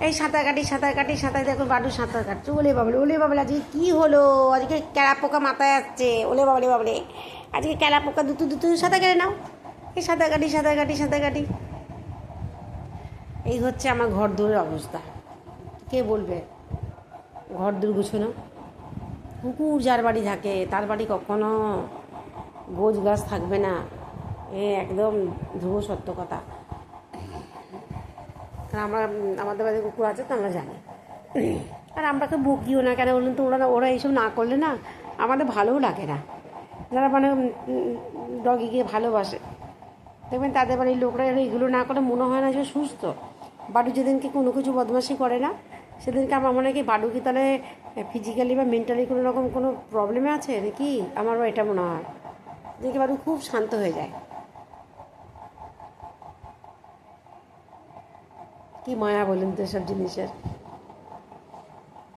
এই সাঁতার কাটি সাঁতার কাটি সাঁতার, দেখো বাডু সাঁতার কাটছে। ওলে বাবলে আজকে কী হলো? আজকে ক্যাড়া পোকা মাথায় আসছে। ওলে বাবলে আজকে ক্যাড়া পোকা দুটো সাঁতার কেটে নাও। এই সাঁতার কাটি সাঁতার কাটি সাঁতার কাটি। এই হচ্ছে আমার ঘর দূরের অবস্থা। কে বলবে ঘর দূর গুছোনো? কুকুর যার বাড়ি থাকে তার বাড়ি কখনো গোছ গাছ থাকবে না, এ একদম ধ্রুব সত্য কথা। কারণ আমাদের বাড়িতে কুকুর আছে তো আমরা জানি। আর আমরা তো বকিও না, কেন বলুন তো? ওরা এইসব না করলে না আমাদের ভালোও লাগে না। যারা মানে ডগিকে ভালোবাসে দেখবেন তাদের বাড়ির লোকরা এইগুলো না করে মনে হয় না যে সুস্থ। বাডু যেদিনকে কোনো কিছু বদমাশি করে না সেদিনকে আমার মনে হয় কি বাডু কি তাহলে ফিজিক্যালি বা মেন্টালি কোনো রকম কোনো প্রবলেমে আছে নাকি? আমারও এটা মনে হয় যে বাডু খুব শান্ত হয়ে যায়। কি মায়া বলেন তো এসব জিনিসের।